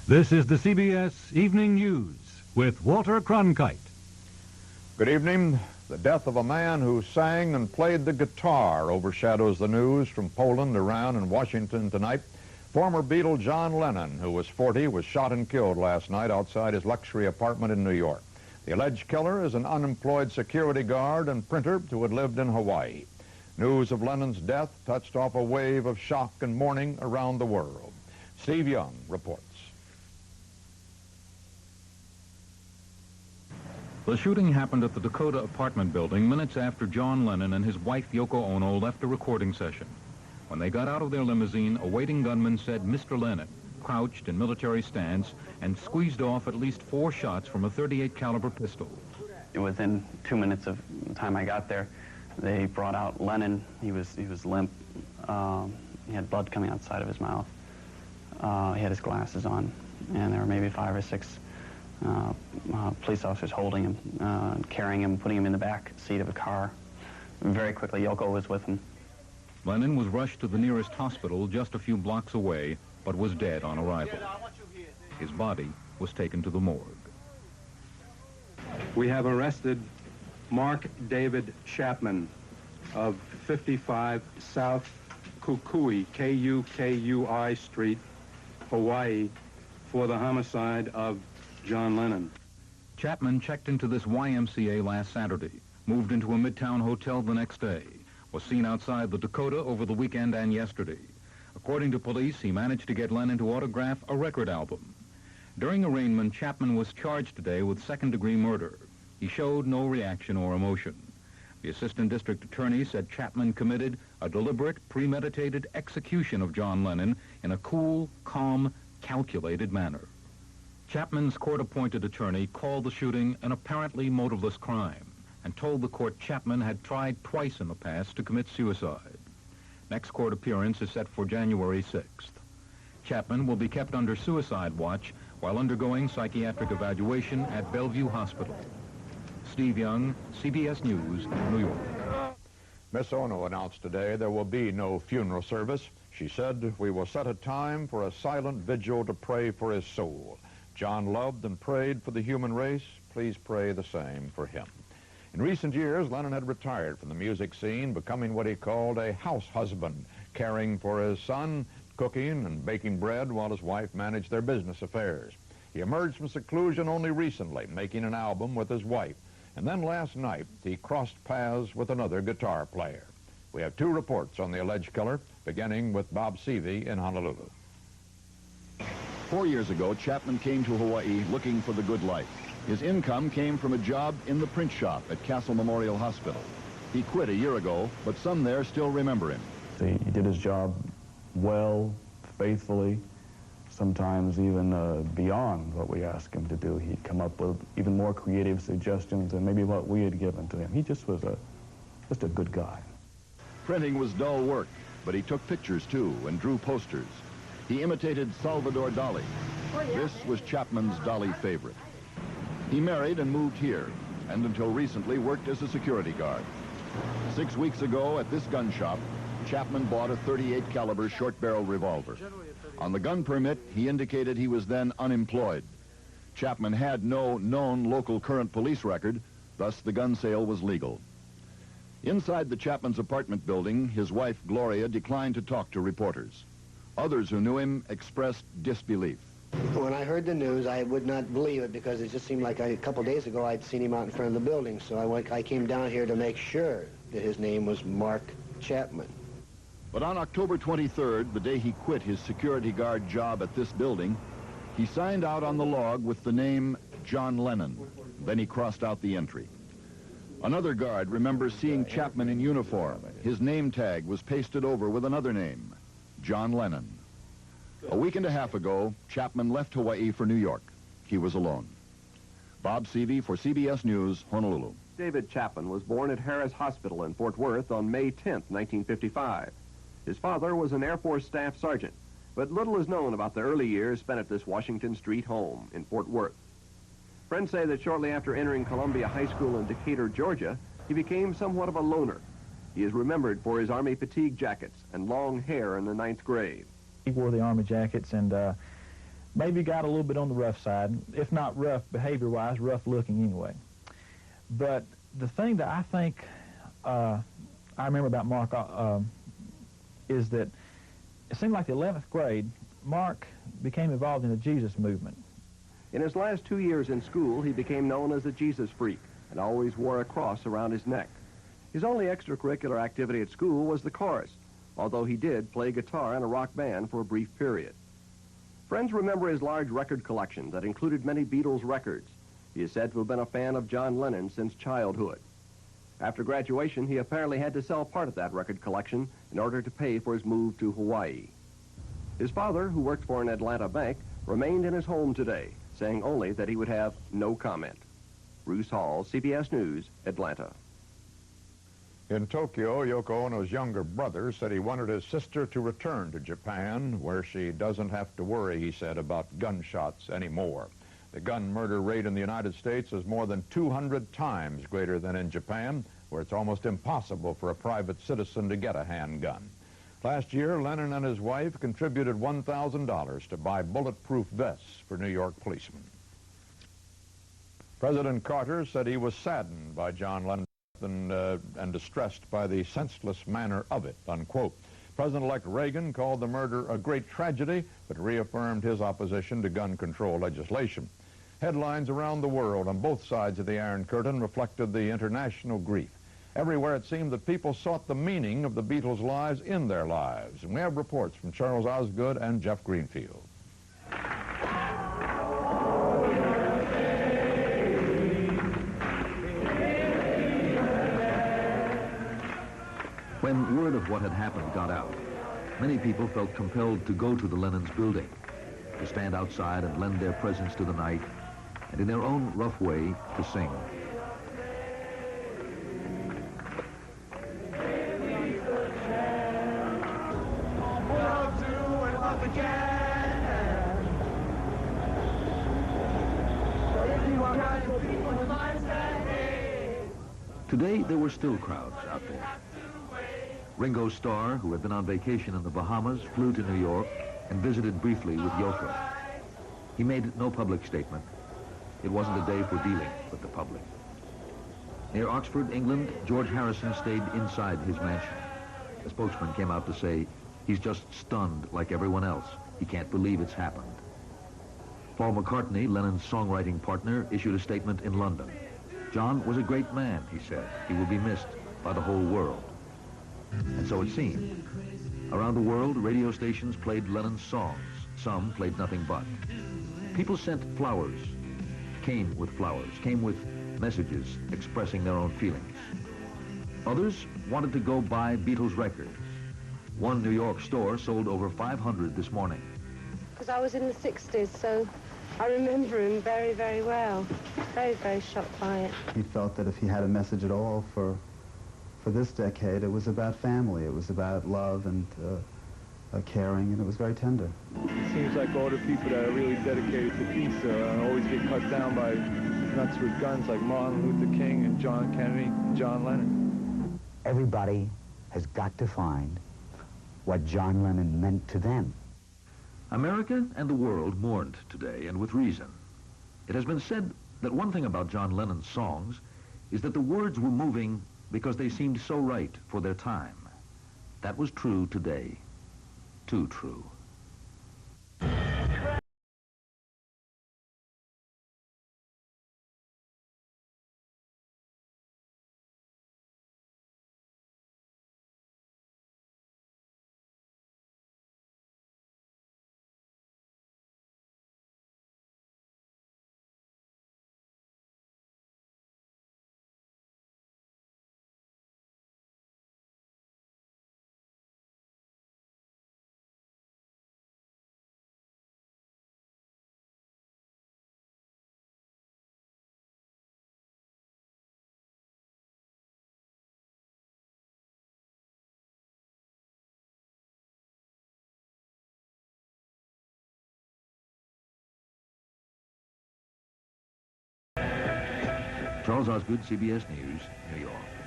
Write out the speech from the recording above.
This is the CBS Evening News with Walter Cronkite. Good evening. The death of a man who sang and played the guitar overshadows the news from Poland, Iran, and Washington tonight. Former Beatle John Lennon, who was 40, was shot and killed last night outside his luxury apartment in New York. The alleged killer is an unemployed security guard and printer who had lived in Hawaii. News of Lennon's death touched off a wave of shock and mourning around the world. Steve Young reports. The shooting happened at the Dakota apartment building minutes after John Lennon and his wife Yoko Ono left a recording session. When they got out of their limousine, a waiting gunman said Mr. Lennon, crouched in military stance, and squeezed off at least 4 shots from a .38 caliber pistol. Within 2 minutes of the time I got there, they brought out Lennon. He was limp. He had blood coming outside of his mouth. He had his glasses on, and there were maybe 5 or 6 police officers holding him, carrying him, putting him in the back seat of a car. Very quickly, Yoko was with him. Lennon was rushed to the nearest hospital just a few blocks away, but was dead on arrival. His body was taken to the morgue. We have arrested Mark David Chapman of 55 South Kukui, K-U-K-U-I Street, Hawaii, for the homicide of John Lennon. Chapman checked into this YMCA last Saturday, moved into a Midtown hotel the next day, was seen outside the Dakota over the weekend and yesterday. According to police, he managed to get Lennon to autograph a record album. During arraignment, Chapman was charged today with second-degree murder. He showed no reaction or emotion. The assistant district attorney said Chapman committed a deliberate, premeditated execution of John Lennon in a cool, calm, calculated manner. Chapman's court-appointed attorney called the shooting an apparently motiveless crime and told the court Chapman had tried twice in the past to commit suicide. Next court appearance is set for January 6th. Chapman will be kept under suicide watch while undergoing psychiatric evaluation at Bellevue Hospital. Steve Young, CBS News, New York. Miss Ono announced today there will be no funeral service. She said, "We will set a time for a silent vigil to pray for his soul. John loved and prayed for the human race. Please pray the same for him." In recent years, Lennon had retired from the music scene, becoming what he called a house husband, caring for his son, cooking and baking bread while his wife managed their business affairs. He emerged from seclusion only recently, making an album with his wife. And then last night, he crossed paths with another guitar player. We have 2 reports on the alleged killer, beginning with Bob Seavey in Honolulu. 4 years ago, Chapman came to Hawaii looking for the good life. His income came from a job in the print shop at Castle Memorial Hospital. He quit a year ago, but some there still remember him. He did his job well, faithfully, sometimes even beyond what we asked him to do. He'd come up with even more creative suggestions than maybe what we had given to him. He just was just a good guy. Printing was dull work, but he took pictures too and drew posters. He imitated Salvador Dali. This was Chapman's Dali favorite. He married and moved here, and until recently worked as a security guard. 6 weeks ago at this gun shop, Chapman bought a .38 caliber short-barrel revolver. On the gun permit, he indicated he was then unemployed. Chapman had no known local current police record, thus the gun sale was legal. Inside the Chapman's apartment building, his wife, Gloria, declined to talk to reporters. Others who knew him expressed disbelief. When I heard the news, I would not believe it because it just seemed like a couple days ago I'd seen him out in front of the building. So I came down here to make sure that his name was Mark Chapman. But on October 23rd, the day he quit his security guard job at this building, he signed out on the log with the name John Lennon. Then he crossed out the entry. Another guard remembers seeing Chapman in uniform. His name tag was pasted over with another name, John Lennon. A week and a half ago, Chapman left Hawaii for New York. He was alone. Bob Seavey for CBS News, Honolulu. David Chapman was born at Harris Hospital in Fort Worth on May 10, 1955. His father was an Air Force staff sergeant, but little is known about the early years spent at this Washington Street home in Fort Worth. Friends say that shortly after entering Columbia High School in Decatur, Georgia, he became somewhat of a loner. He is remembered for his Army fatigue jackets and long hair in the 9th grade. He wore the Army jackets, and maybe got a little bit on the rough side, if not rough behavior-wise, rough looking anyway. But the thing that I think I remember about Mark is that it seemed like the 11th grade, Mark became involved in the Jesus movement. In his last 2 years in school, he became known as a Jesus freak and always wore a cross around his neck. His only extracurricular activity at school was the chorus, although he did play guitar in a rock band for a brief period. Friends remember his large record collection that included many Beatles records. He is said to have been a fan of John Lennon since childhood. After graduation, he apparently had to sell part of that record collection in order to pay for his move to Hawaii. His father, who worked for an Atlanta bank, remained in his home today, saying only that he would have no comment. Bruce Hall, CBS News, Atlanta. In Tokyo, Yoko Ono's younger brother said he wanted his sister to return to Japan, where she doesn't have to worry, he said, about gunshots anymore. The gun murder rate in the United States is more than 200 times greater than in Japan, where it's almost impossible for a private citizen to get a handgun. Last year, Lennon and his wife contributed $1,000 to buy bulletproof vests for New York policemen. President Carter said he was saddened by John Lennon and distressed by the senseless manner of it, unquote. President-elect Reagan called the murder a great tragedy, but reaffirmed his opposition to gun control legislation. Headlines around the world on both sides of the Iron Curtain reflected the international grief. Everywhere it seemed that people sought the meaning of the Beatles' lives in their lives. And we have reports from Charles Osgood and Jeff Greenfield. When word of what had happened got out, many people felt compelled to go to the Lennon's building, to stand outside and lend their presence to the night, and in their own rough way, to sing. Today, there were still crowds out there. Ringo Starr, who had been on vacation in the Bahamas, flew to New York and visited briefly with Yoko. He made no public statement. It wasn't a day for dealing with the public. Near Oxford, England, George Harrison stayed inside his mansion. A spokesman came out to say, he's just stunned like everyone else. He can't believe it's happened. Paul McCartney, Lennon's songwriting partner, issued a statement in London. John was a great man, he said. He will be missed by the whole world. And so it seemed. Around the world, radio stations played Lennon's songs. Some played nothing but. People sent flowers, came with messages expressing their own feelings. Others wanted to go buy Beatles records. One New York store sold over 500 this morning. Because I was in the 60s, so I remember him very, very well. Very, very shocked by it. He felt that if he had a message at all for this decade, it was about family. It was about love and caring, and it was very tender. It seems like all the people that are really dedicated to peace always get cut down by nuts with guns, like Martin Luther King and John Kennedy and John Lennon. Everybody has got to find what John Lennon meant to them. America and the world mourned today, and with reason. It has been said that one thing about John Lennon's songs is that the words were moving because they seemed so right for their time. That was true today. Too true. Charles Osgood, CBS News, New York.